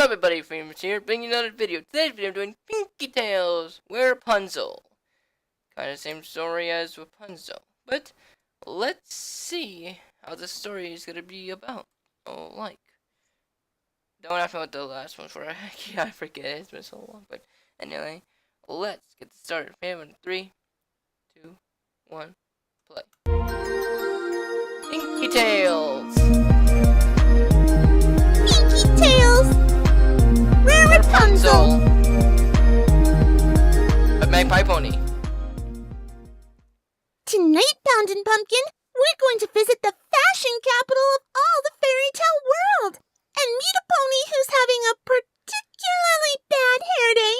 up, everybody? Famous here, bringing another video. Today's video I'm doing Pinkie Tales, Rapunzel. Kind of same story as Rapunzel, but let's see how the story is gonna be about. Don't ask me what the last ones were. I forget. It's been so long. But anyway, let's get started. In 3, 2, 1, play. Pinkie Tales. Pinkie Tales! Raripunzel! A magpiepony. Tonight, Poundin' Pumpkin, we're going to visit the fashion capital of all the fairy tale world and meet a pony who's having a particularly bad hair day.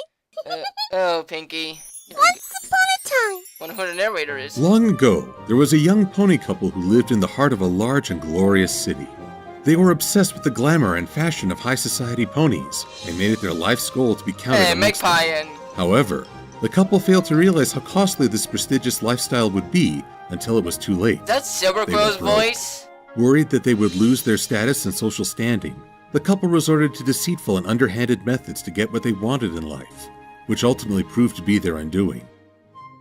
Oh, Pinkie. Once upon a time. Wonder who the narrator is. Long ago, there was a young pony couple who lived in the heart of a large and glorious city. They were obsessed with the glamour and fashion of high society ponies and made it their life's goal to be counted amongst them. Magpie and... However, the couple failed to realize how costly this prestigious lifestyle would be until it was too late. That's Silvercrow's voice? Worried that they would lose their status and social standing, the couple resorted to deceitful and underhanded methods to get what they wanted in life, which ultimately proved to be their undoing.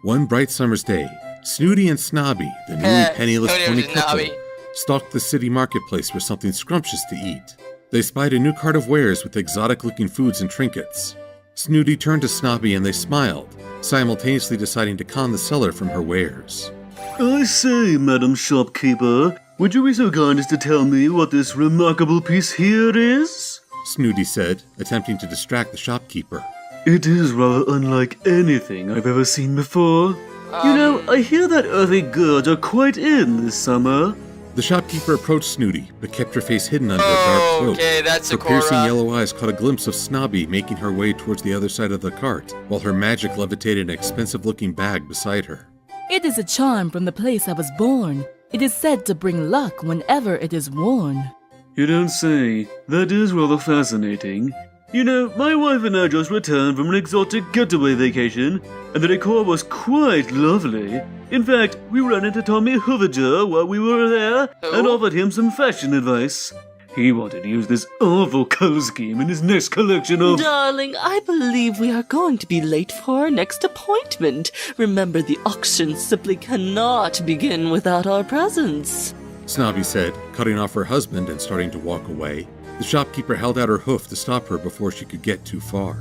One bright summer's day, Snooty and Snobby, the newly penniless pony couple, stalked the city marketplace for something scrumptious to eat. They spied a new cart of wares with exotic-looking foods and trinkets. Snooty turned to Snobby and they smiled, simultaneously deciding to con the seller from her wares. I say, Madam Shopkeeper, would you be so kind as to tell me what this remarkable piece here is? Snooty said, attempting to distract the shopkeeper. It is rather unlike anything I've ever seen before. You know, I hear that earthy goods are quite in this summer. The shopkeeper approached Snooty, but kept her face hidden under a dark cloak. Okay, that's Her piercing yellow eyes caught a glimpse of Snobby making her way towards the other side of the cart, while her magic levitated an expensive-looking bag beside her. It is a charm from the place I was born. It is said to bring luck whenever it is worn. You don't say. That is rather fascinating. You know, my wife and I just returned from an exotic getaway vacation, and the decor was quite lovely. In fact, we ran into Tommy Hooviger while we were there and offered him some fashion advice. He wanted to use this awful color scheme in his next collection of... Darling, I believe we are going to be late for our next appointment. Remember, the auction simply cannot begin without our presence. Snobby said, cutting off her husband and starting to walk away. The shopkeeper held out her hoof to stop her before she could get too far.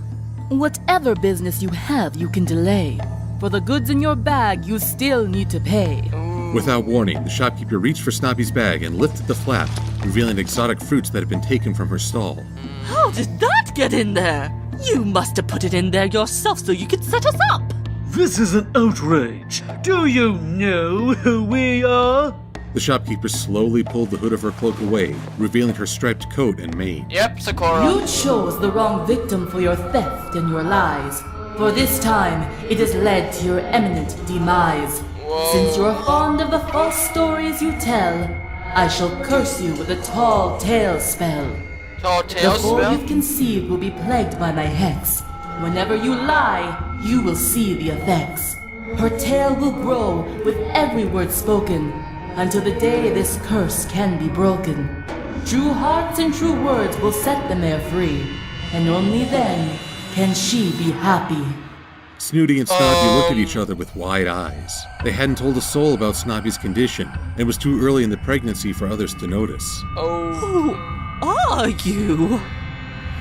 Whatever business you have, you can delay. For the goods in your bag, you still need to pay. Without warning, the shopkeeper reached for Snobby's bag and lifted the flap, revealing exotic fruits that had been taken from her stall. How did that get in there? You must have put it in there yourself so you could set us up. This is an outrage. Do you know who we are? The shopkeeper slowly pulled the hood of her cloak away, revealing her striped coat and mane. Yep, Sakura. You chose the wrong victim for your theft and your lies. For this time, it has led to your imminent demise. Since you are fond of the false stories you tell, I shall curse you with a tall tale spell. Tall tale The spell? form you've conceived will be plagued by my hex. Whenever you lie, you will see the effects. Her tale will grow with every word spoken, until the day this curse can be broken. True hearts and true words will set the mare free, and only then can she be happy. Snooty and Snobby looked at each other with wide eyes. They hadn't told a soul about Snobby's condition, and it was too early in the pregnancy for others to notice. Who are you?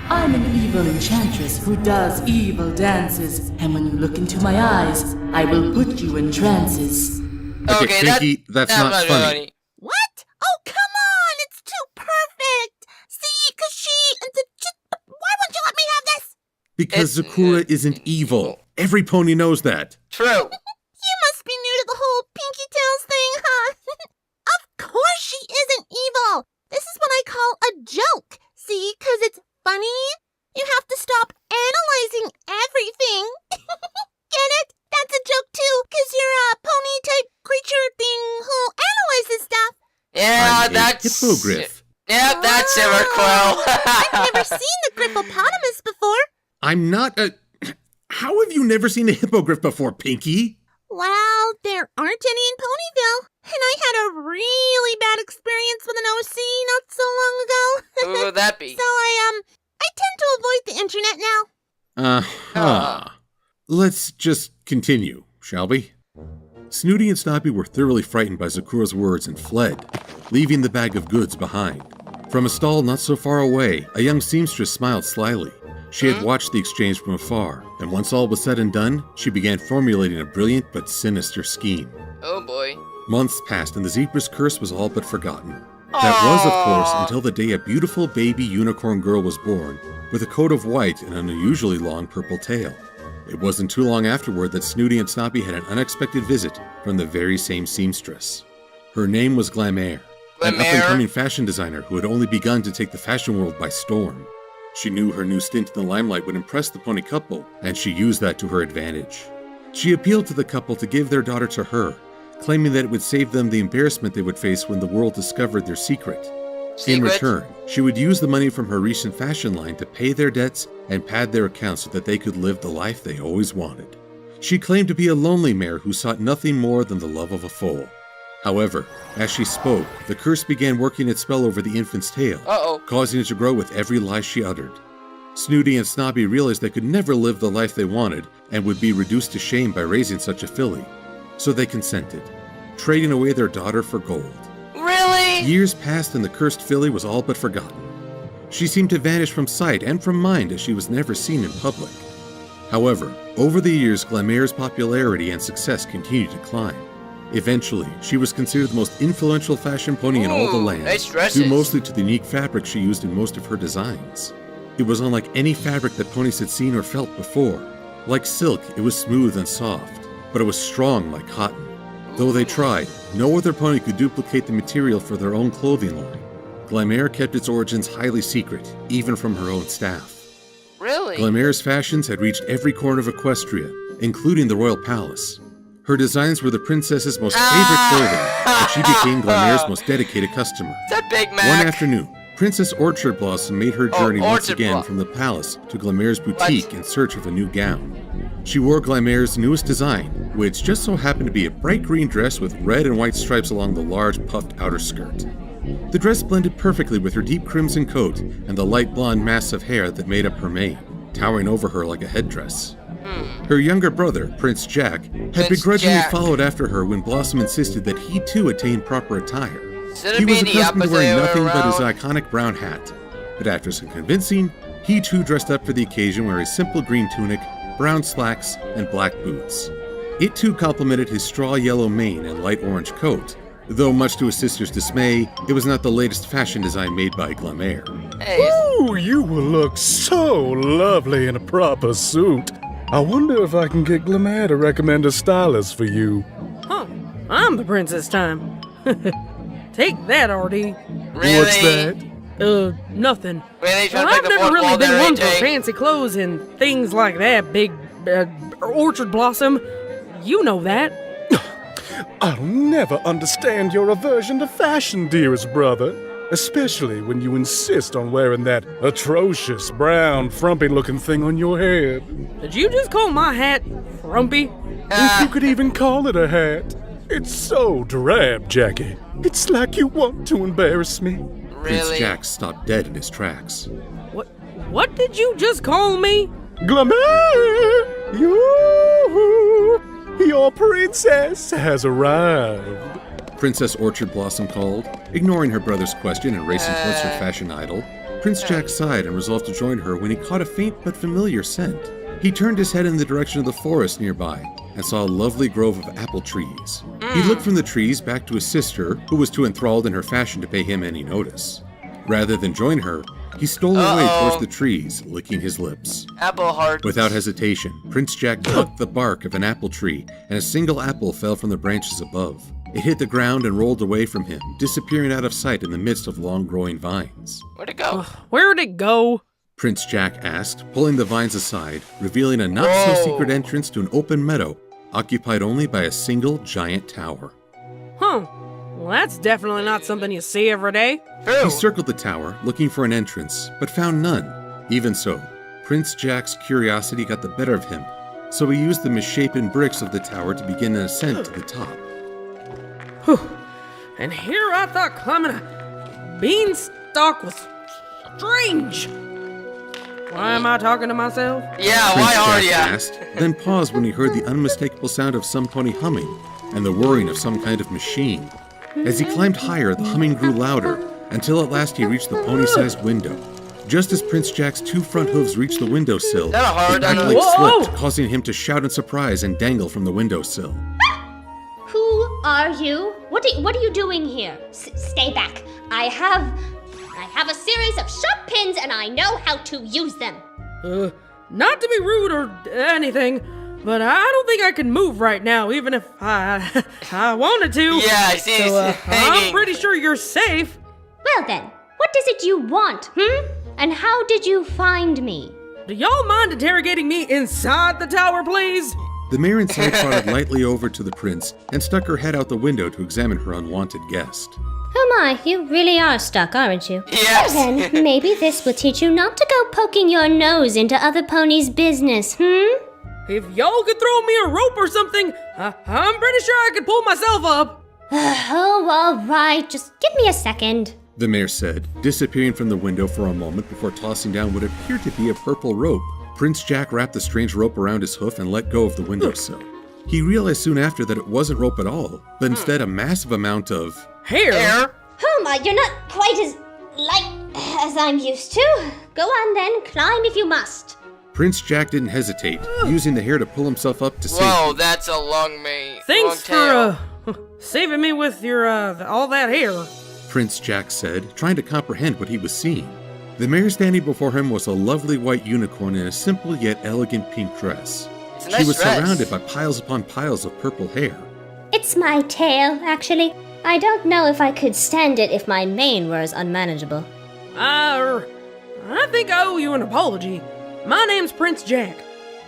I'm an evil enchantress who does evil dances, and when you look into my eyes, I will put you in trances. Okay, Pinkie, that's not funny. What? Oh, come on! It's too perfect! See, why won't you let me have this? Because Sakura isn't evil. Every pony knows that. True. You must be new to the whole Pinkie Tales thing, huh? Of course she isn't evil! This is what I call a joke. See, 'cause it's funny? You have to stop analyzing everything. Get it? That's a joke too, 'cause you're a pony-type creature thing who analyzes stuff. Yeah, I'm that's... a hippogriff. Yeah, that's Silvercrow. I've never seen the griffopotamus before. I'm not a... How have you never seen a hippogriff before, Pinkie? Well, there aren't any in Ponyville. And I had a really bad experience with an OC not so long ago. Who would that be? So I tend to to avoid the internet now? Uh-huh. Let's just continue, shall we? Snooty and Snobby were thoroughly frightened by Zakura's words and fled, leaving the bag of goods behind. From a stall not so far away, a young seamstress smiled slyly. She had watched the exchange from afar, and once all was said and done, she began formulating a brilliant but sinister scheme. Oh boy. Months passed and the zebra's curse was all but forgotten. That was, of course, until the day a beautiful baby unicorn girl was born, with a coat of white and an unusually long purple tail. It wasn't too long afterward that Snooty and Snobby had an unexpected visit from the very same seamstress. Her name was Glamour, an up-and-coming fashion designer who had only begun to take the fashion world by storm. She knew her new stint in the limelight would impress the pony couple, and she used that to her advantage. She appealed to the couple to give their daughter to her, claiming that it would save them the embarrassment they would face when the world discovered their secret. In return, she would use the money from her recent fashion line to pay their debts and pad their accounts so that they could live the life they always wanted. She claimed to be a lonely mare who sought nothing more than the love of a foal. However, as she spoke, the curse began working its spell over the infant's tail, causing it to grow with every lie she uttered. Snooty and Snobby realized they could never live the life they wanted and would be reduced to shame by raising such a filly. So they consented, trading away their daughter for gold. Really? Years passed and the cursed filly was all but forgotten. She seemed to vanish from sight and from mind as she was never seen in public. However, over the years, Glamour's popularity and success continued to climb. Eventually, she was considered the most influential fashion pony in all the land, nice dresses. due mostly to the unique fabric she used in most of her designs. It was unlike any fabric that ponies had seen or felt before. Like silk, it was smooth and soft, but it was strong like cotton. Though they tried, no other pony could duplicate the material for their own clothing line. Glamour kept its origins highly secret, even from her own staff. Really? Glamour's fashions had reached every corner of Equestria, including the royal palace. Her designs were the princess's most favorite clothing, and she became Glamour's most dedicated customer. That Big Mac. One afternoon, Princess Orchard Blossom made her journey once Orchard again from the palace to Glamour's boutique in search of a new gown. She wore Glamour's newest design, which just so happened to be a bright green dress with red and white stripes along the large puffed outer skirt. The dress blended perfectly with her deep crimson coat and the light blonde mass of hair that made up her mane, towering over her like a headdress. Her younger brother, Prince Jack, had begrudgingly followed after her when Blossom insisted that he too attain proper attire. He was accustomed to wearing nothing but his iconic brown hat, but after some convincing, he too dressed up for the occasion wearing a simple green tunic, brown slacks, and black boots. It too complemented his straw yellow mane and light orange coat, though much to his sister's dismay, it was not the latest fashion design made by Glamour. Hey. Ooh, you will look so lovely in a proper suit. I wonder if I can get Glamour to recommend a stylist for you. Huh, I'm the princess time. Take that, RD. Really? What's that? Nothing. Really? Well, I've never really been one for fancy clothes and things like that, big Orchard Blossom. You know that. I'll never understand your aversion to fashion, dearest brother. Especially when you insist on wearing that atrocious, brown, frumpy-looking thing on your head. Did you just call my hat frumpy? If you could even call it a hat. It's so drab, Jackie. It's like you want to embarrass me. Prince Really? Jack stopped dead in his tracks. What did you just call me? Glamour! Your princess has arrived. Princess Orchard Blossom called, ignoring her brother's question and racing towards her fashion idol. Prince Jack sighed and resolved to join her when he caught a faint but familiar scent. He turned his head in the direction of the forest nearby and saw a lovely grove of apple trees. He looked from the trees back to his sister, who was too enthralled in her fashion to pay him any notice. Rather than join her, he stole away towards the trees, licking his lips. Apple heart. Without hesitation, Prince Jack plucked the bark of an apple tree, and a single apple fell from the branches above. It hit the ground and rolled away from him, disappearing out of sight in the midst of long-growing vines. Where'd it go? Where'd it go? Prince Jack asked, pulling the vines aside, revealing a not-so-secret entrance to an open meadow, occupied only by a single giant tower. Huh. Well, that's definitely not something you see every day. True. He circled the tower, looking for an entrance, but found none. Even so, Prince Jack's curiosity got the better of him, so he used the misshapen bricks of the tower to begin an ascent to the top. Whew. And here I thought climbing a beanstalk was strange. Why am I talking to myself? Yeah, Prince why are Jack ya? asked, then paused when he heard the unmistakable sound of some pony humming and the whirring of some kind of machine. As he climbed higher, the humming grew louder until at last he reached the pony-sized window. Just as Prince Jack's 2 front hooves reached the windowsill, That a hard the back one. leg Whoa! slipped, causing him to shout in surprise and dangle from the windowsill. Who are you? What are you doing here? Stay back. I have a series of sharp pins and I know how to use them. Not to be rude or anything, but I don't think I can move right now, even if I wanted to. Yeah, I see. So, He's hanging. I'm pretty sure you're safe. Well then, what is it you want, And how did you find me? Do y'all mind interrogating me inside the tower, please? The mare inside trotted lightly over to the prince and stuck her head out the window to examine her unwanted guest. Oh my, you really are stuck, aren't you? Yes. Well then, maybe this will teach you not to go poking your nose into other ponies' business, If y'all could throw me a rope or something, I'm pretty sure I could pull myself up. Oh, all right, just give me a second. The mare said, disappearing from the window for a moment before tossing down what appeared to be a purple rope. Prince Jack wrapped the strange rope around his hoof and let go of the windowsill. He realized soon after that it wasn't rope at all, but instead a massive amount of Hair? Oh my, you're not quite as light as I'm used to. Go on then, climb if you must. Prince Jack didn't hesitate, using the hair to pull himself up to safety. Whoa, that's a long Thanks long tail. for saving me with your all that hair. Prince Jack said, trying to comprehend what he was seeing. The mare standing before him was a lovely white unicorn in a simple yet elegant pink dress. It's a She nice was dress. surrounded by piles upon piles of purple hair. It's my tail, actually. I don't know if I could stand it if my mane were as unmanageable. I think I owe you an apology. My name's Prince Jack.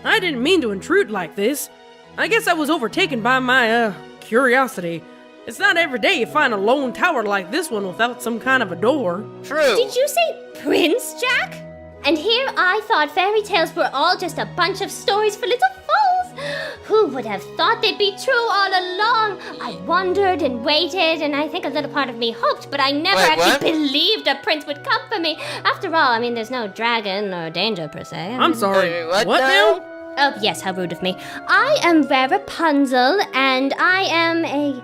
I didn't mean to intrude like this. I guess I was overtaken by my, curiosity. It's not every day you find a lone tower like this one without some kind of a door. True. Did you say Prince Jack? And here I thought fairy tales were all just a bunch of stories for little fools. Who would have thought they'd be true all along? I wondered and waited, and I think a little part of me hoped, but I never Wait, actually what? believed a prince would come for me. After all, I mean, there's no dragon or danger per se. I'm sorry. What What now? now? Oh, yes, how rude of me. I am Raripunzel, and I am a...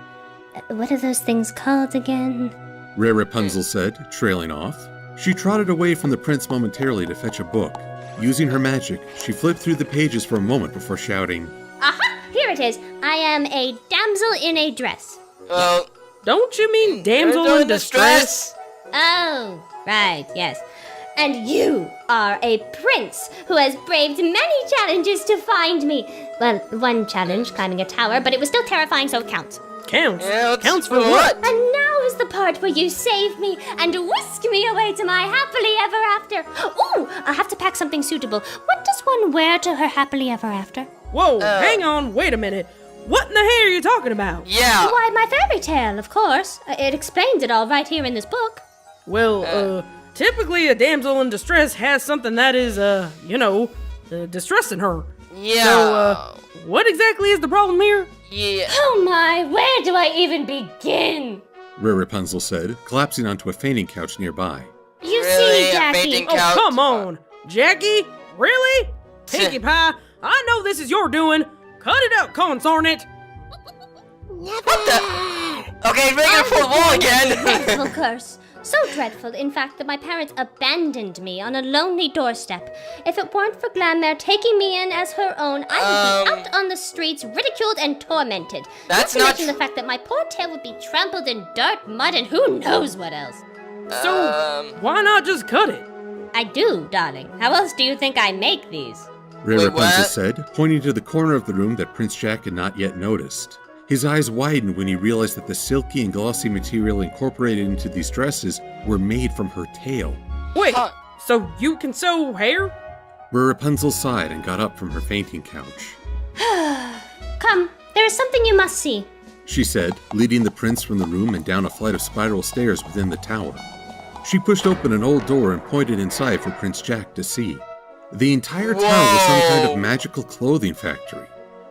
What are those things called again? Raripunzel said, trailing off. She trotted away from the prince momentarily to fetch a book. Using her magic, she flipped through the pages for a moment before shouting, Aha! Here it is. I am a damsel in a dress. Well, Don't you mean damsel in distress? Oh, right, yes. And you are a prince who has braved many challenges to find me. Well, one challenge, climbing a tower, but it was still terrifying, so it counts. Counts. Yeah, Counts for what? And now is the part where you save me and whisk me away to my happily ever after. Ooh, I'll have to pack something suitable. What does one wear to her happily ever after? Whoa, hang on, wait a minute. What in the hell are you talking about? yeah. Why, my fairy tale, of course. It explains it all right here in this book. Well, typically a damsel in distress has something that is, distressing her. Yeah. So, what exactly is the problem here? yeah. Oh my, where do I even begin? Raripunzel said, collapsing onto a fainting couch nearby. You Really? see, A Jackie. fainting Oh, couch? come on. Jackie? Really? Pinkie Pie, I know this is your doing. Cut it out, consarn it. Okay, break it for the wall again. Dreadful curse. So dreadful, in fact, that my parents abandoned me on a lonely doorstep. If it weren't for Glamour taking me in as her own, I would be out on the streets, ridiculed and tormented. That's not to not mention the fact that my poor tail would be trampled in dirt, mud, and who knows what else. So, why not just cut it? I do, darling. How else do you think I make these? Raripunzel what? said, pointing to the corner of the room that Prince Jack had not yet noticed. His eyes widened when he realized that the silky and glossy material incorporated into these dresses were made from her tail. Wait, Huh. so you can sew hair? Raripunzel sighed and got up from her fainting couch. Come, there is something you must see. She said, leading the prince from the room and down a flight of spiral stairs within the tower. She pushed open an old door and pointed inside for Prince Jack to see. The entire tower was some kind Whoa. of magical clothing factory.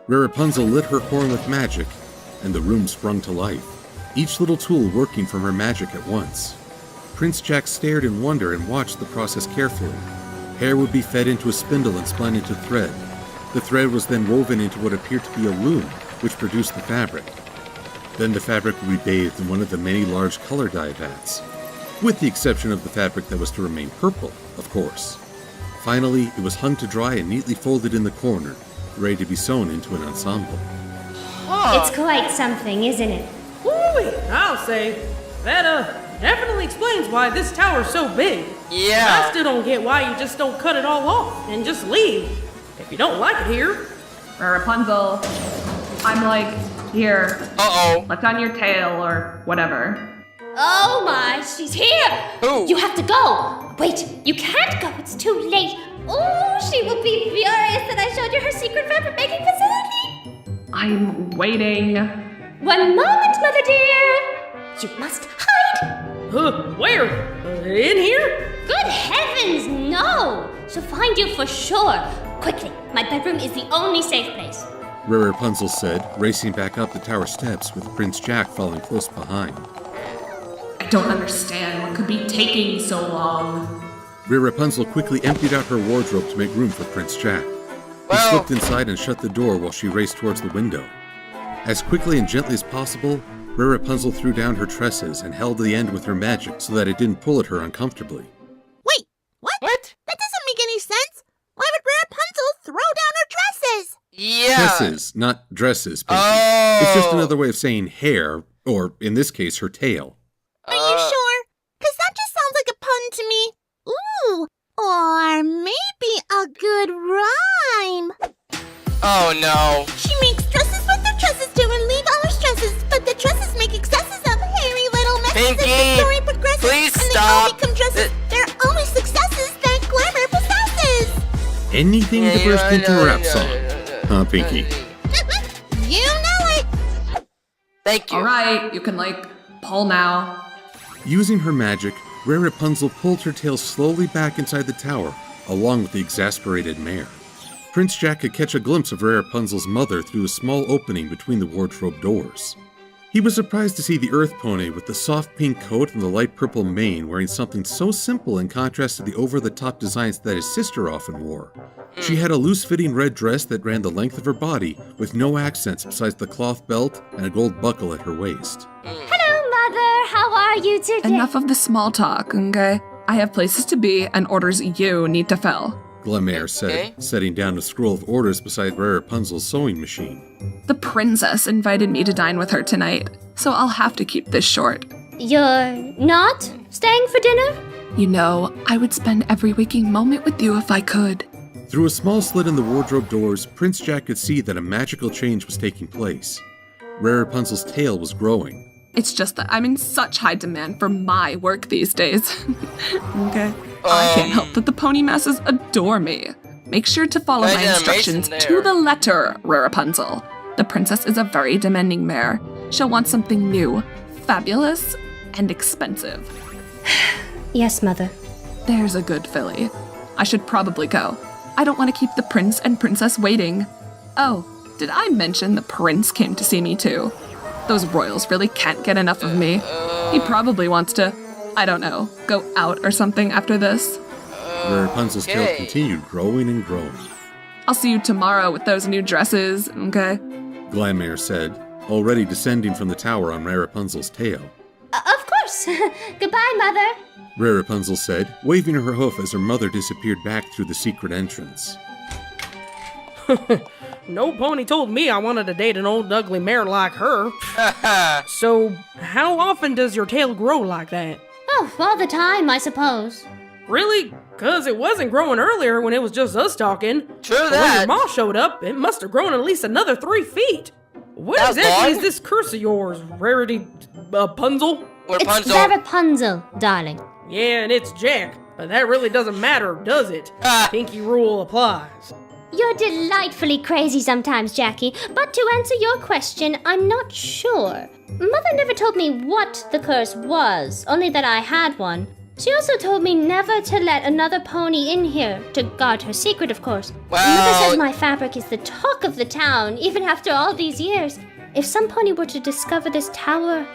Raripunzel lit her horn with magic, and the room sprung to life, each little tool working from her magic at once. Prince Jack stared in wonder and watched the process carefully. Hair would be fed into a spindle and spun into thread. The thread was then woven into what appeared to be a loom, which produced the fabric. Then the fabric would be bathed in one of the many large color dye vats, with the exception of the fabric that was to remain purple, of course. Finally, it was hung to dry and neatly folded in the corner, ready to be sewn into an ensemble. It's quite something, isn't it? Woo-wee, I'll say. That, definitely explains why this tower's so big. Yeah. I still don't get why you just don't cut it all off and just leave. If you don't like it here. Rapunzel, I'm like, here. Uh-oh. Lift on your tail or whatever. Oh my, she's here! Who? You have to go! Wait, you can't go, it's too late. Oh, she will be furious that I showed you her secret fabric making facility. I'm waiting. One moment, mother dear. You must hide. Where? In here? Good heavens, no! She'll find you for sure. Quickly, my bedroom is the only safe place. Raripunzel said, racing back up the tower steps with Prince Jack following close behind. I don't understand what could be taking so long. Raripunzel quickly emptied out her wardrobe to make room for Prince Jack. He Well- slipped inside and shut the door while she raced towards the window. As quickly and gently as possible, Raripunzel threw down her tresses and held the end with her magic so that it didn't pull at her uncomfortably. Wait, what? What? That doesn't make any sense. Why would Rapunzel throw down her dresses? Yeah. Tresses, not dresses, Pinkie. Oh. It's just another way of saying hair, or in this case, her tail. Are you sure? 'Cause that just sounds like a pun to me. Ooh, or maybe a good rhyme. Oh no. She makes dresses with her tresses too and leave all her stresses, but the tresses make excesses of hairy little messes as Pinkie, the story progresses. please and stop. they all become dresses. They're only successes that Glamour possesses. Anything to burst into a rap song. Huh, Pinkie? You know it. Thank you. All right, you can, pull now. Using her magic, Raripunzel pulled her tail slowly back inside the tower, along with the exasperated mare. Prince Jack could catch a glimpse of Raripunzel's mother through a small opening between the wardrobe doors. He was surprised to see the Earth Pony with the soft pink coat and the light purple mane wearing something so simple in contrast to the over-the-top designs that his sister often wore. She had a loose-fitting red dress that ran the length of her body with no accents besides the cloth belt and a gold buckle at her waist. Hello, Mother. How are you today? Enough of the small talk, okay? I have places to be and orders you need to fill. Glamour said, Okay. setting down a scroll of orders beside Raripunzel's sewing machine. The princess invited me to dine with her tonight, so I'll have to keep this short. You're not staying for dinner? You know, I would spend every waking moment with you if I could. Through a small slit in the wardrobe doors, Prince Jack could see that a magical change was taking place. Raripunzel's tail was growing. It's just that I'm in such high demand for my work these days. Okay? I can't help that the pony masses adore me. Make sure to follow Right, my yeah, instructions Mason to there. the letter, Raripunzel. The princess is a very demanding mare. She'll want something new, fabulous, and expensive. Yes, Mother. There's a good filly. I should probably go. I don't want to keep the prince and princess waiting. Oh, did I mention the prince came to see me too? Those royals really can't get enough of me. He probably wants to, I don't know, go out or something after this. Raripunzel's tail Okay. continued growing and growing. I'll see you tomorrow with those new dresses, okay? Glamour said, already descending from the tower on Raripunzel's tail. Of course. Goodbye, Mother. Raripunzel said, waving her hoof as her mother disappeared back through the secret entrance. No pony told me I wanted to date an old ugly mare like her. So, how often does your tail grow like that? Oh, all the time, I suppose. Really? 'Cause it wasn't growing earlier when it was just us talking. True But when that. your mom showed up, it must have grown at least another 3 feet. What That was exactly long? is this curse of yours, Punzel? It's Rapunzel. Raripunzel, darling. Yeah, and it's Jack. But that really doesn't matter, does it? Ah. Pinky rule applies. You're delightfully crazy sometimes, Jackie. But to answer your question, I'm not sure. Mother never told me what the curse was, only that I had one. She also told me never to let another pony in here, to guard her secret, of course. Well- Mother says my fabric is the talk of the town, even after all these years. If some pony were to discover this tower,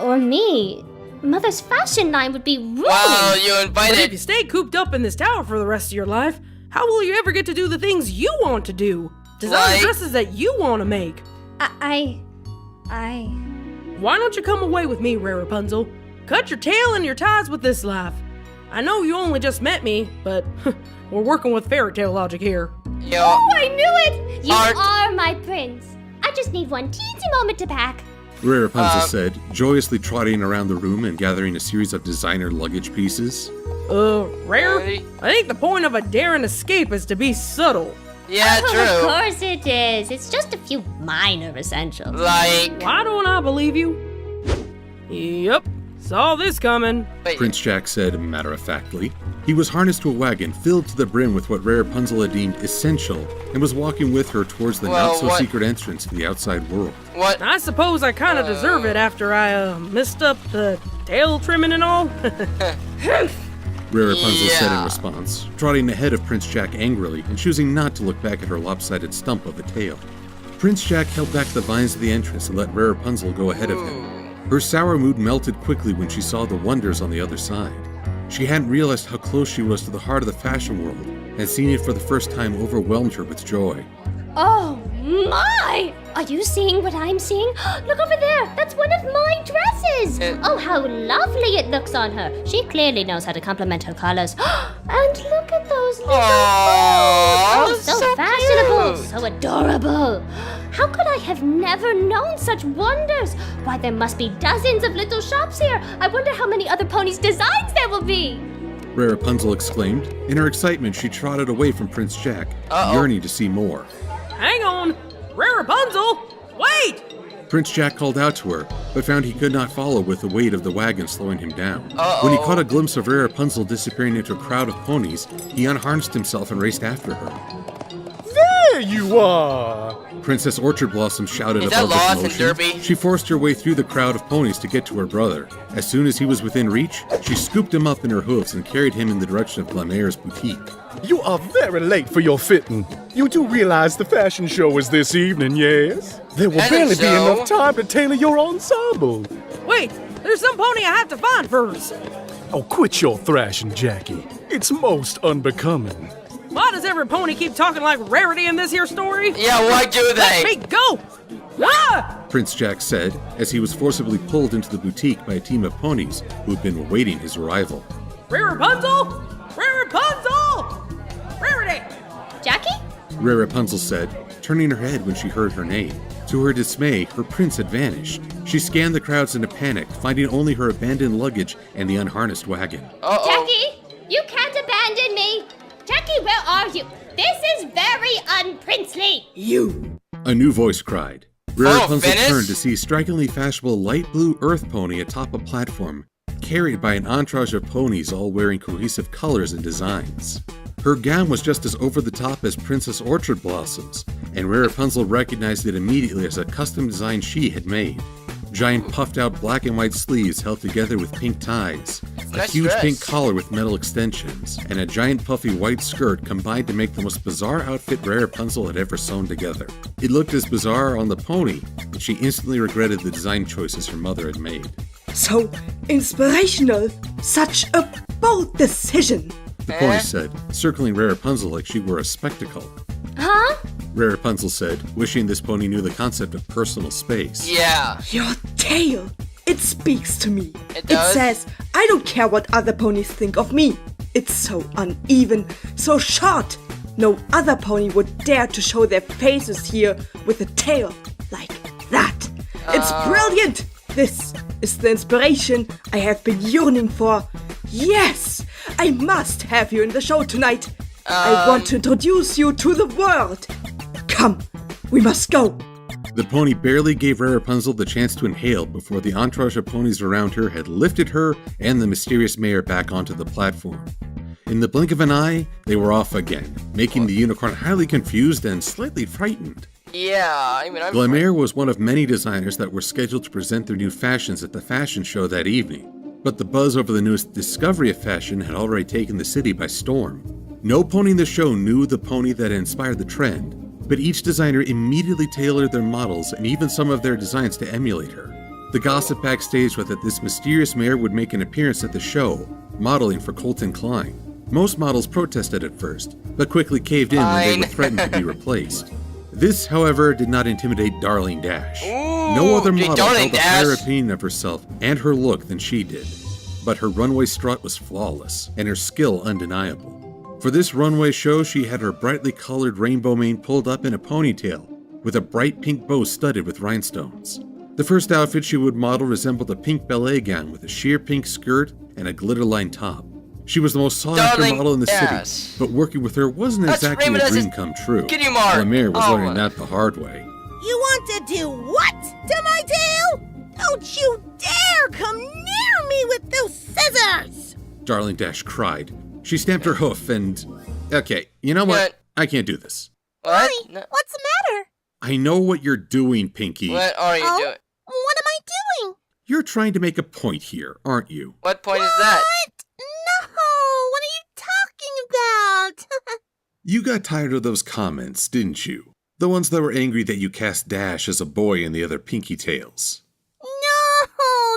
or me, Mother's fashion line would be ruined. Well, you But if you invited. stay cooped up in this tower for the rest of your life, how will you ever get to do the things you want to do? Design Like- the dresses that you want to make. I... Why don't you come away with me, Raripunzel? Cut your tail and your ties with this life. I know you only just met me, but we're working with fairy tale logic here. Yo, Oh, I knew it! You Art. are my prince. I just need one teensy moment to pack. Raripunzel said, joyously trotting around the room and gathering a series of designer luggage pieces. Rare? Really? I think the point of a daring escape is to be subtle. yeah, Of true. course it is. It's just a few minor essentials. Like, Why don't I believe you? Yep, saw this coming. wait, Prince Jack said matter-of-factly. He was harnessed to a wagon filled to the brim with what Raripunzel had deemed essential and was walking with her towards the Well, not-so-secret entrance to the outside world. what? I suppose I kind of deserve it after I messed up the tail trimming and all. Raripunzel said in Yeah. response, trotting ahead of Prince Jack angrily and choosing not to look back at her lopsided stump of a tail. Prince Jack held back the vines of the entrance and let Raripunzel go ahead of him. Her sour mood melted quickly when she saw the wonders on the other side. She hadn't realized how close she was to the heart of the fashion world, and seeing it for the first time overwhelmed her with joy. Oh my! Are you seeing what I'm seeing? Look over there! That's one of my dresses! Oh, how lovely it looks on her. She clearly knows how to complement her colors. And look at those little Aww, bows! Oh, so, so fashionable, cute. so adorable. How could I have never known such wonders? Why, there must be dozens of little shops here. I wonder how many other ponies' designs there will be. Raripunzel exclaimed. In her excitement, she trotted away from Prince Jack, Uh-oh. yearning to see more. Hang on! Raripunzel! Wait! Prince Jack called out to her, but found he could not follow with the weight of the wagon slowing him down. Uh-oh. When he caught a glimpse of Raripunzel disappearing into a crowd of ponies, he unharnessed himself and raced after her. There you are! Princess Orchard Blossom shouted Is that above the Lost in commotion. Derby? She forced her way through the crowd of ponies to get to her brother. As soon as he was within reach, she scooped him up in her hooves and carried him in the direction of Glamour's boutique. You are very late for your fitting. You do realize the fashion show is this evening, yes? There will I think barely be so. enough time to tailor your ensemble. Wait! There's some pony I have to find first! Oh, quit your thrashing, Jackie. It's most unbecoming. Why does every pony keep talking like Rarity in this here story? Yeah, why do Let me they? go! Ah! Prince Jack said, as he was forcibly pulled into the boutique by a team of ponies who had been awaiting his arrival. Raripunzel! Raripunzel! Rarity! Jackie? Raripunzel said, turning her head when she heard her name. To her dismay, her prince had vanished. She scanned the crowds in a panic, finding only her abandoned luggage and the unharnessed wagon. Uh-oh. Jackie, you can't abandon me. Jackie, where are you? This is very unprincely. You! A new voice cried. Raripunzel Venice? turned to see a strikingly fashionable light blue earth pony atop a platform, carried by an entourage of ponies all wearing cohesive colors and designs. Her gown was just as over-the-top as Princess Orchard Blossom's, and Raripunzel recognized it immediately as a custom design she had made. Giant puffed-out black and white sleeves held together with pink ties, a Nice huge dress. pink collar with metal extensions, and a giant puffy white skirt combined to make the most bizarre outfit Raripunzel had ever sewn together. It looked as bizarre on the pony, and she instantly regretted the design choices her mother had made. So inspirational. Such a bold decision. The pony said, circling Raripunzel like she were a spectacle. Huh? Raripunzel said, wishing this pony knew the concept of personal space. Yeah. Your tail. It speaks to me. It does? says, I don't care what other ponies think of me. It's so uneven, so short. No other pony would dare to show their faces here with a tail like that. It's brilliant. This is the inspiration I have been yearning for. Yes, I must have you in the show tonight. I want to introduce you to the world. Come, we must go. The pony barely gave Raripunzel the chance to inhale before the entourage of ponies around her had lifted her and the mysterious mayor back onto the platform. In the blink of an eye, they were off again, making the unicorn highly confused and slightly frightened. Yeah, I mean, I'm... Glamour was one of many designers that were scheduled to present their new fashions at the fashion show that evening, but the buzz over the newest discovery of fashion had already taken the city by storm. No pony in the show knew the pony that had inspired the trend, but each designer immediately tailored their models and even some of their designs to emulate her. The gossip backstage was that this mysterious mare would make an appearance at the show, modeling for Colton Klein. Most models protested at first, but quickly caved in when they were threatened to be replaced. This, however, did not intimidate Darling Dash. No other model held a higher opinion of herself and her look than she did. But her runway strut was flawless, and her skill undeniable. For this runway show, she had her brightly colored rainbow mane pulled up in a ponytail, with a bright pink bow studded with rhinestones. The first outfit she would model resembled a pink ballet gown with a sheer pink skirt and a glitter-lined top. She was the most sought-after model in the city, but working with her wasn't exactly a dream come true. Glamour was learning that the hard way. You want to do what to my tail? Don't you dare come near me with those scissors! Darling Dash cried. She stamped her hoof and... Okay, you know what? I can't do this. What? No. What's the matter? I know what you're doing, Pinkie. What are you doing? What am I doing? You're trying to make a point here, aren't you? What point is that? No! What are you talking about? You got tired of those comments, didn't you? The ones that were angry that you cast Dash as a boy in the other Pinkie Tales. No!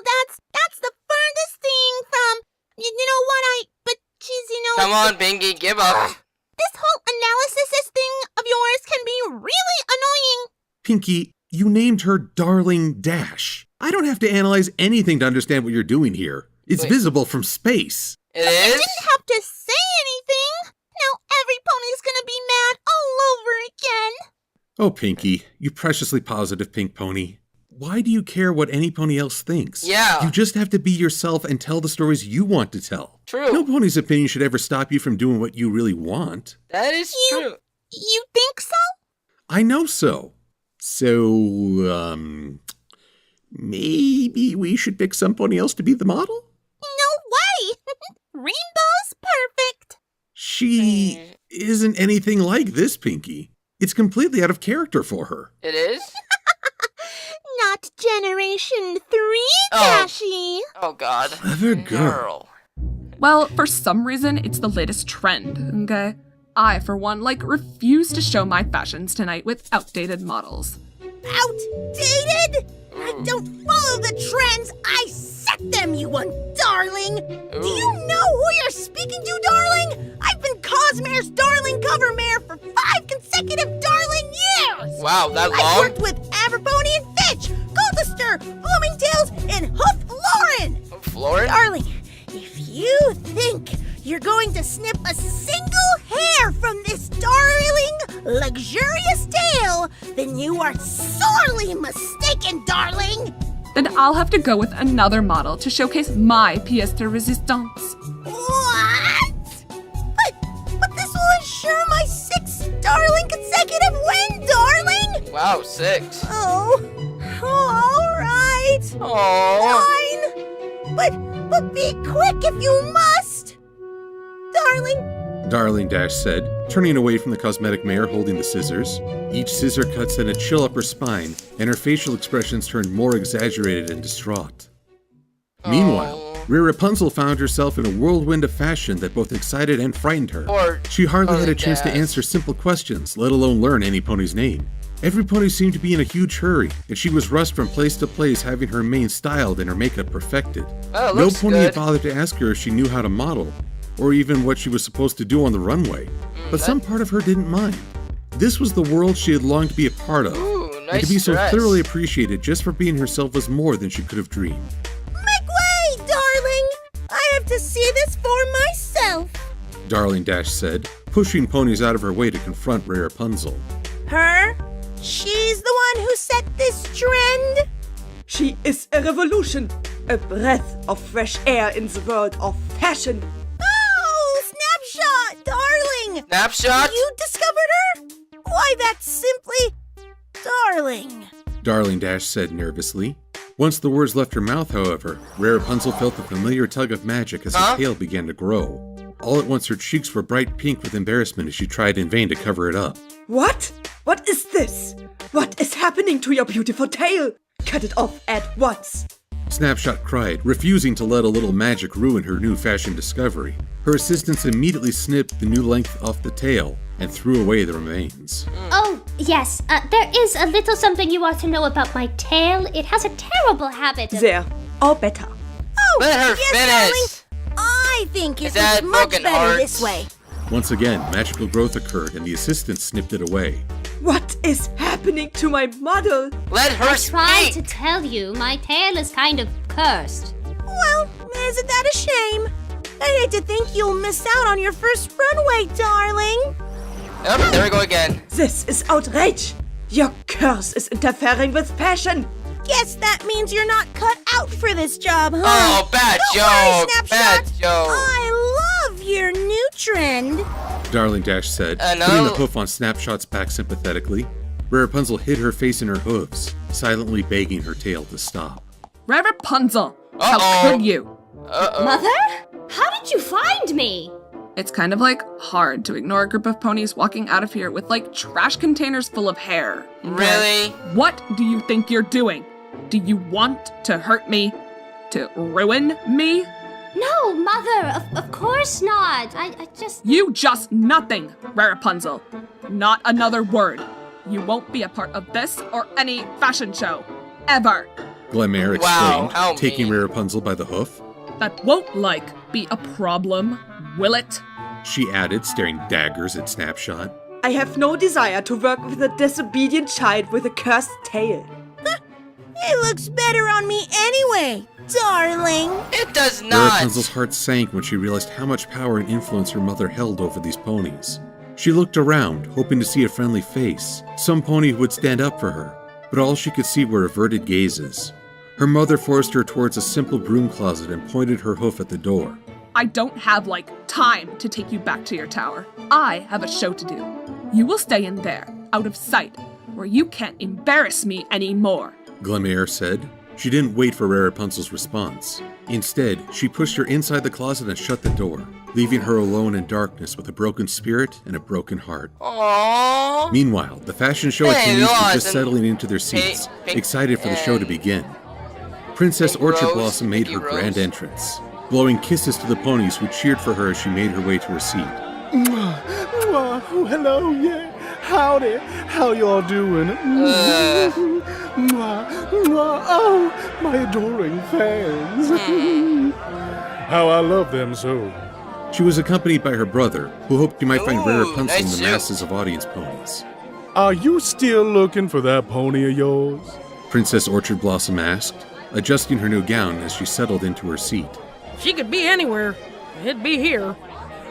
That's the furthest thing from... You know what, But she's, Come on, Pinkie, give up. This whole analysis thing of yours can be really annoying. Pinkie, you named her Darling Dash. I don't have to analyze anything to understand what you're doing here. It's visible from space. It is? You didn't have to say anything. Now every pony's gonna be mad all over again. Oh, Pinkie, you preciously positive pink pony. Why do you care what any pony else thinks? Yeah. You just have to be yourself and tell the stories you want to tell. True. No pony's opinion should ever stop you from doing what you really want. That is true. You think so? I know so. So, maybe we should pick some pony else to be the model? No way! Rainbow's perfect. She isn't anything like this, Pinkie. It's completely out of character for her. It is? Not Generation 3, Dashi. Oh, God. Clever girl. Well, for some reason, it's the latest trend, okay? I, for one, refuse to show my fashions tonight with outdated models. Outdated? I don't follow the trends. I set them, you one darling. Ooh. Do you know who you're speaking to, darling? I've been Cosmare's darling cover mare for 5 consecutive darling years. Wow, that long? I've worked with Raripunzel and Fitch, Goldster, Bloomingdale's, and Hoof Lauren. Hoof Lauren? Darling, if you think you're going to snip a single hair from this darling, luxurious tail, then you are sorely mistaken, darling. Then I'll have to go with another model to showcase my pièce de résistance. What? But this will ensure my 6th darling consecutive win, darling. Wow, 6. Oh, all right. Aww. Fine. But be quick if you must, darling. Darling Dash said, turning away from the cosmetic mare holding the scissors. Each scissor cut sent a chill up her spine, and her facial expressions turned more exaggerated and distraught. Meanwhile, Raripunzel found herself in a whirlwind of fashion that both excited and frightened her. She hardly had a chance to answer simple questions, let alone learn any pony's name. Every pony seemed to be in a huge hurry, and she was rushed from place to place having her mane styled and her makeup perfected. Oh, no pony had bothered to ask her if she knew how to model, or even what she was supposed to do on the runway. But some part of her didn't mind. This was the world she had longed to be a part of. Ooh, nice and to be so dress. thoroughly appreciated just for being herself was more than she could have dreamed. Make way, darling. I have to see this for myself. Darling Dash said, pushing ponies out of her way to confront Raripunzel. Her? She's the one who set this trend? She is a revolution, a breath of fresh air in the world of fashion. Oh, Snapshot, darling. Snapshot? You discovered her? Why, that's simply darling. Darling Dash said nervously. Once the words left her mouth, however, Raripunzel felt the familiar tug of magic as her tail began to grow. All at once her cheeks were bright pink with embarrassment as she tried in vain to cover it up. What? What is this? What is happening to your beautiful tail? Cut it off at once. Snapshot cried, refusing to let a little magic ruin her new fashion discovery. Her assistants immediately snipped the new length off the tail and threw away the remains. Oh, Yes, there is a little something you ought to know about my tail. It has a terrible habit of... There, all better. Oh, Let her yes, finish. darling. I think Is it that was much broken better heart? this way. Once again, magical growth occurred and the assistant snipped it away. What is happening to my model? Let her Tried to speak. tell you, my tail is kind of cursed. Well, isn't that a shame? I hate to think you'll miss out on your first runway, darling. Oh, there we go again. This is outrage. Your curse is interfering with fashion. Guess that means you're not cut out for this job, huh? Oh, bad Don't worry, joke. Snapshot. Bad joke. I love your new trend. Darling Dash said, no. putting the hoof on Snapshot's back sympathetically. Rapunzel hid her face in her hooves, silently begging her tail to stop. Raripunzel, how Uh-oh. could you? Uh-oh. Mother? How did you find me? It's kind of like hard to ignore a group of ponies walking out of here with like trash containers full of hair. Really? What do you think you're doing? Do you want to hurt me? To ruin me? No, Mother, of course not. I just... You just nothing, Raripunzel. Not another word. You won't be a part of this or any fashion show. Ever. Glamour Wow, exclaimed, how taking mean. Rapunzel by the hoof. That won't, be a problem, will it? She added, staring daggers at Snapshot. I have no desire to work with a disobedient child with a cursed tail. It looks better on me anyway, darling. It does not. Rapunzel's heart sank when she realized how much power and influence her mother held over these ponies. She looked around, hoping to see a friendly face, some pony who would stand up for her, but all she could see were averted gazes. Her mother forced her towards a simple broom closet and pointed her hoof at the door. I don't have, time to take you back to your tower. I have a show to do. You will stay in there, out of sight, where you can't embarrass me anymore. Glamour said. She didn't wait for Raripunzel's response. Instead, she pushed her inside the closet and shut the door, leaving her alone in darkness with a broken spirit and a broken heart. Aww. Meanwhile, the fashion show Hey, attendees were just Lawson. settling into their seats, Hey, excited for the show to begin. Princess Pink Orchard Rose, Blossom made Pinkie her grand Rose. entrance, blowing kisses to the ponies who cheered for her as she made her way to her seat. Mwah, mwah, oh, hello, yeah. Howdy. How y'all doing? Mwah, mwah, oh, my adoring fans. How I love them so. She was accompanied by her brother, who hoped he might find Ooh, Raripunzel nice in the suit. masses of audience ponies. Are you still looking for that pony of yours? Princess Orchard Blossom asked, adjusting her new gown as she settled into her seat. She could be anywhere. It'd be here.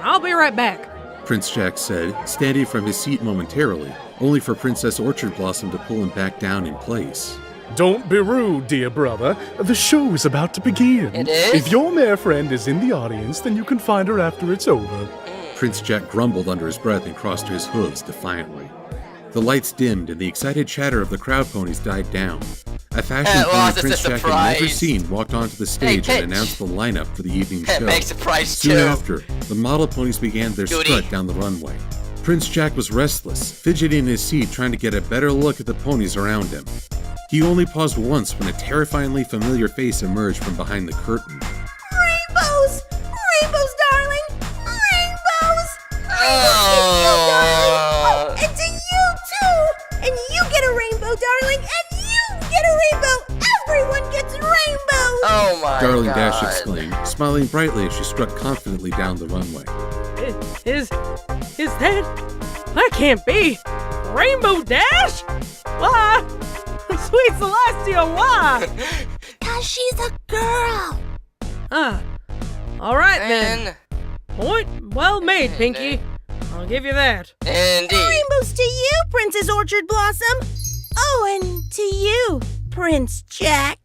I'll be right back. Prince Jack said, standing from his seat momentarily, only for Princess Orchard Blossom to pull him back down in place. Don't be rude, dear brother. The show is about to begin. It is? If your mare friend is in the audience, then you can find her after it's over. Prince Jack grumbled under his breath and crossed his hooves defiantly. The lights dimmed and the excited chatter of the crowd ponies died down. A fashion At pony last, it's Prince a Jack had never surprise. seen walked onto the stage Pitch. and announced the lineup for the evening show. Big surprise, Soon too. after, the model ponies began their Goody. strut down the runway. Prince Jack was restless, fidgeting in his seat trying to get a better look at the ponies around him. He only paused once when a terrifyingly familiar face emerged from behind the curtain. Rainbows! Rainbows, darling! Rainbows! Oh. And to you, too! And you get a rainbow, darling! And you get a rainbow! Everyone gets rainbows! Oh my Darling god. Dash exclaimed, smiling brightly as she struck confidently down the runway. Is that can't be Rainbow Dash? Why? Sweet Celestia, why? 'Cause she's a girl! All right then. And Point well made, Pinkie. I'll give you that. indeed. Rainbows to you, Princess Orchard Blossom! Oh, and to you, Prince Jack.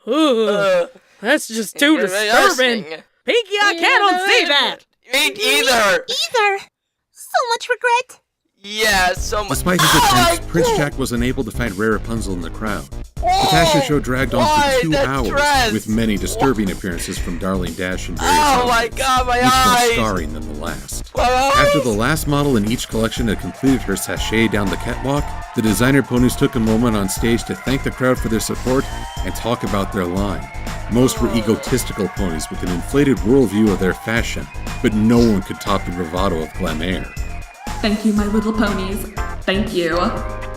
Ooh, that's just too disturbing. Pinkie, I can't unsee that. Me either. Either. So much regret. Yeah, so much. Despite his attempts, Prince Jack was unable to find Raripunzel in the crowd. The fashion show dragged on Why for 2 that hours, dress? with many disturbing appearances from Darling Dash and various Oh my outfits, god, my each more eyes. starring than the last. My eyes. After the last model in each collection had completed her sachet down the catwalk, the designer ponies took a moment on stage to thank the crowd for their support and talk about their line. Most were egotistical ponies with an inflated worldview of their fashion, but no one could top the bravado of Glamour. Thank you, my little ponies. Thank you.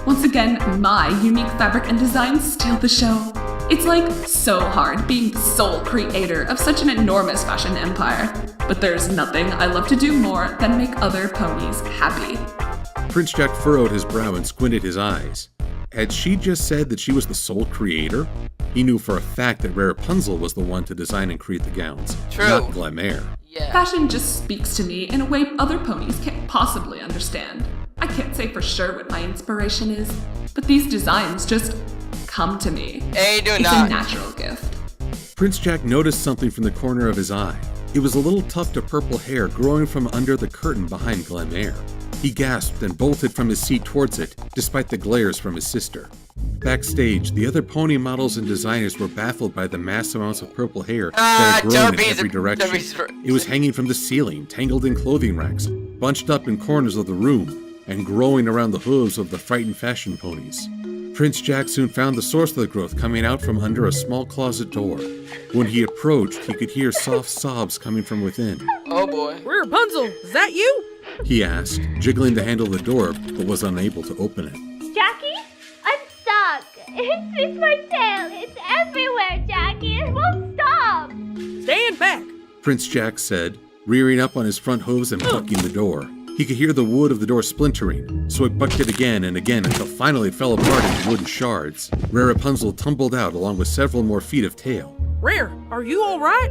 Once again, my unique fabric and design steal the show. It's like so hard being the sole creator of such an enormous fashion empire. But there's nothing I love to do more than make other ponies happy. Prince Jack furrowed his brow and squinted his eyes. Had she just said that she was the sole creator? He knew for a fact that Raripunzel was the one to design and create the gowns, True. not Glamour. Yeah. Fashion just speaks to me in a way other ponies can't possibly understand. I can't say for sure what my inspiration is, but these designs just come to me. They do It's not. a natural gift. Prince Jack noticed something from the corner of his eye. It was a little tuft of purple hair growing from under the curtain behind Glamour. He gasped and bolted from his seat towards it, despite the glares from his sister. Backstage, the other pony models and designers were baffled by the mass amounts of purple hair that had grown in every direction. It was hanging from the ceiling, tangled in clothing racks, bunched up in corners of the room, and growing around the hooves of the frightened fashion ponies. Prince Jack soon found the source of the growth coming out from under a small closet door. When he approached, he could hear soft sobs coming from within. Oh boy. Rapunzel, is that you? He asked, jiggling to handle the door, but was unable to open it. Jackie? I'm stuck. It's my tail. It's everywhere, Jackie. It won't stop. Stand back. Prince Jack said, rearing up on his front hooves and bucking the door. He could hear the wood of the door splintering, so it bucked it again and again until finally it fell apart into wooden shards. Raripunzel tumbled out along with several more feet of tail. Rare, are you all right?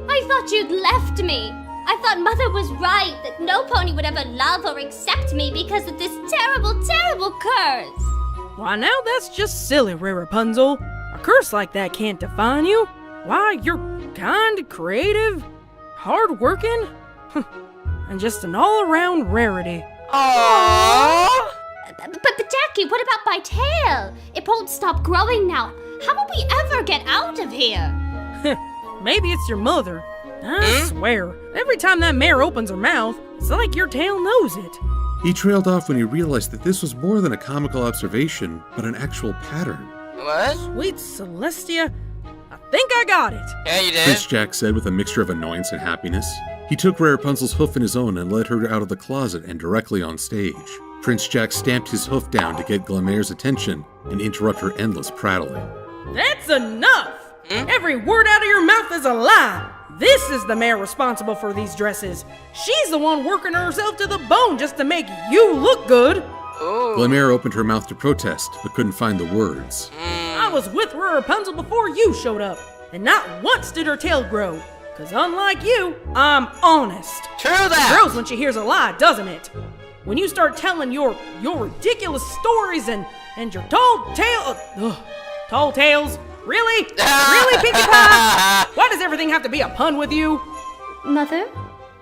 I thought you'd left me. I thought Mother was right, that no pony would ever love or accept me because of this terrible, terrible curse. Why, now that's just silly, Raripunzel. A curse like that can't define you. Why, you're kind, creative, hard-working, and just an all-around rarity. Aww. But Jackie, what about my tail? It won't stop growing now. How will we ever get out of here? Maybe it's your mother. I swear, every time that mare opens her mouth, it's like your tail knows it. He trailed off when he realized that this was more than a comical observation, but an actual pattern. What? Sweet Celestia, I think I got it. Yeah, you Prince did. Jack said with a mixture of annoyance and happiness. He took Raripunzel's hoof in his own and led her out of the closet and directly on stage. Prince Jack stamped his hoof down to get Glamour's attention and interrupt her endless prattling. That's enough! Every word out of your mouth is a lie! This is the mare responsible for these dresses. She's the one working herself to the bone just to make you look good. Ooh. Glamour opened her mouth to protest, but couldn't find the words. I was with Raripunzel before you showed up, and not once did her tail grow. Cause unlike you, I'm honest. True that. It grows when she hears a lie, doesn't it? When you start telling your ridiculous stories and your tall tales. Really? Really, Pinkie Pie? Why does everything have to be a pun with you? Mother,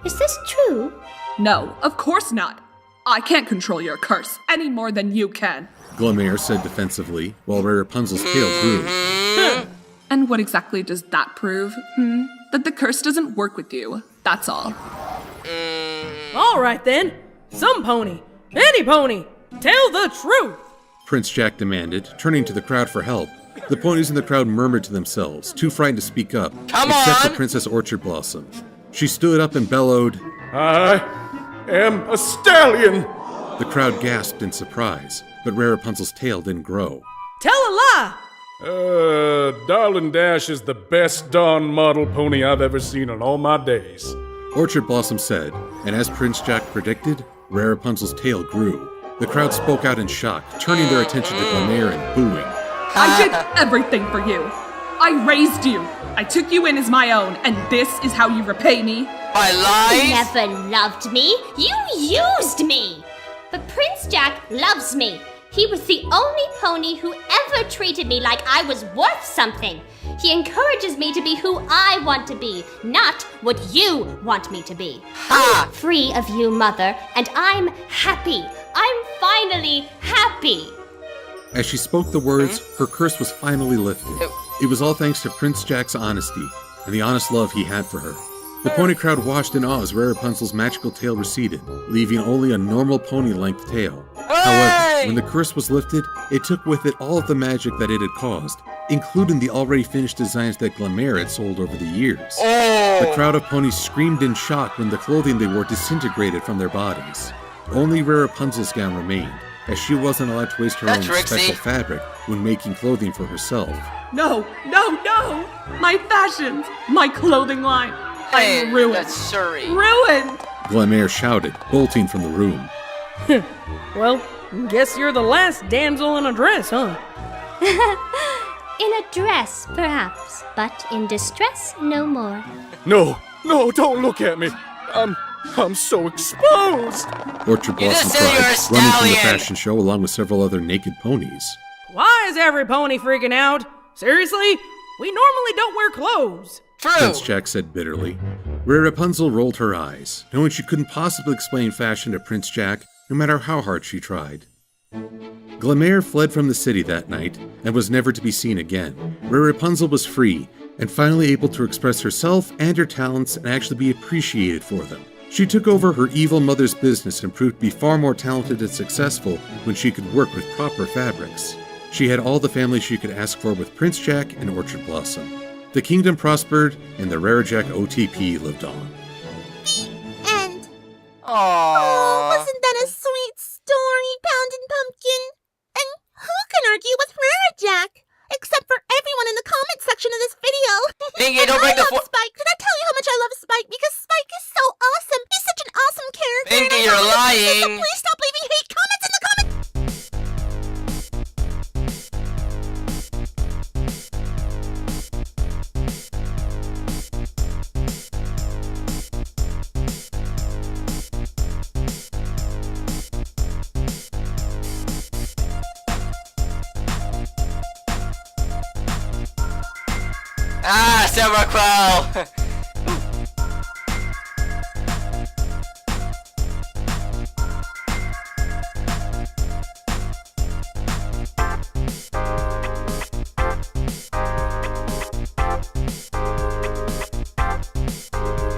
is this true? No, of course not. I can't control your curse any more than you can. Glamour said defensively, while Raripunzel's tail grew. And what exactly does that prove? That the curse doesn't work with you. That's all. All right then. Some pony, any pony, tell the truth. Prince Jack demanded, turning to the crowd for help. The ponies in the crowd murmured to themselves, too frightened to speak up, Come except on! for Princess Orchard Blossom. She stood up and bellowed. I am a stallion! The crowd gasped in surprise, but Raripunzel's tail didn't grow. Tell a lie. Darling Dash is the best darn model pony I've ever seen in all my days. Orchard Blossom said, and as Prince Jack predicted, Raripunzel's tail grew. The crowd spoke out in shock, turning their attention to Glamour and booing. I did everything for you. I raised you. I took you in as my own, and this is how you repay me? By You lies? never loved me. You used me. But Prince Jack loves me. He was the only pony who ever treated me like I was worth something. He encourages me to be who I want to be, not what you want me to be. Ha! I'm free of you, Mother, and I'm happy. I'm finally happy. As she spoke the words, her curse was finally lifted. It was all thanks to Prince Jack's honesty and the honest love he had for her. The pony crowd watched in awe as Raripunzel's magical tail receded, leaving only a normal pony-length tail. However, when the curse was lifted, it took with it all of the magic that it had caused, including the already finished designs that Glamour had sold over the years. The crowd of ponies screamed in shock when the clothing they wore disintegrated from their bodies. Only Raripunzel's gown remained, as she wasn't allowed to waste her own That's Rixie. special fabric when making clothing for herself. No, no, no! My fashions, my clothing line. Hey, I'm ruined. that's Surrey. Ruined! Glamour shouted, bolting from the room. Well, guess you're the last damsel in a dress, huh? In a dress, perhaps, but in distress, no more. No, don't look at me. I'm so exposed. Orchard You Blossom just said you're a cried, running from the stallion. fashion show along with several other naked ponies. Why is every pony freaking out? Seriously? We normally don't wear clothes. True. Prince Jack said bitterly. Raripunzel rolled her eyes, knowing she couldn't possibly explain fashion to Prince Jack, no matter how hard she tried. Glamour fled from the city that night and was never to be seen again. Raripunzel was free and finally able to express herself and her talents and actually be appreciated for them. She took over her evil mother's business and proved to be far more talented and successful when she could work with proper fabrics. She had all the family she could ask for with Prince Jack and Orchard Blossom. The kingdom prospered and the Rarejack OTP lived on. And Aww. wasn't that a sweet story, Poundin' Pumpkin? And who can argue with Rara Jack? Except for everyone in the comment section of this video. Pinkie, don't And break I the love Spike. Did I tell you how much I love Spike? Because Spike is so awesome. He's such an awesome character. Pinkie, and I you're love him. lying. So please stop leaving hate comments in the comments. Ah, Silver Quill.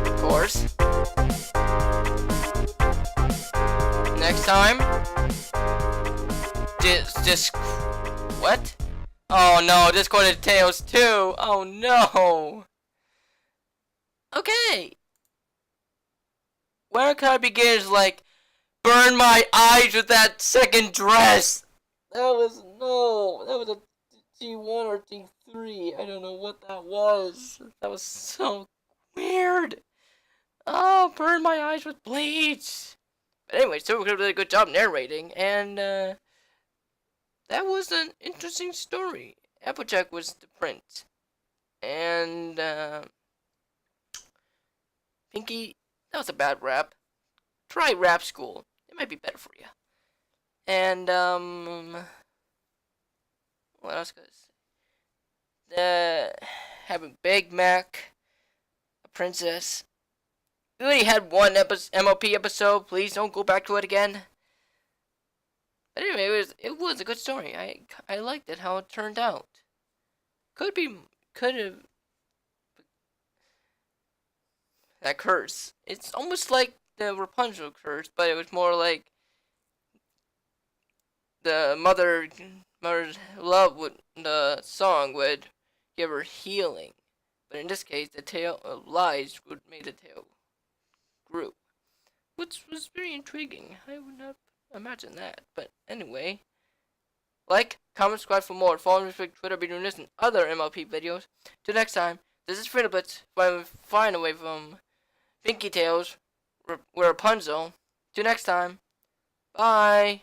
Of course. Next time. Just what? Oh no, Discord and Tails too. Oh no. Okay. Where can I begin is like burn my eyes with that second dress. That was a T1 or T3. I don't know what that was. That was so weird. Oh, burn my eyes with bleach. But anyway, so we did a really good job narrating, and that was an interesting story. Applejack was the prince. And, Pinkie, that was a bad rap. Try rap school. It might be better for you. And, what else could I say? Having Big Mac, a princess. We only had one MLP episode. Please don't go back to it again. But anyway, it was a good story. I liked it how it turned out. Could have that curse. It's almost like the Rapunzel curse, but it was more like the mother's love would the song would give her healing. But in this case, the tale of lies would make the tale grew, which was very intriguing. I would not imagine that. But anyway, like, comment, subscribe for more. Follow me on Twitter, be doing this and other MLP videos. Till next time, this is Blitz, flying away from Pinkie Tales, Rapunzel. Till next time, bye.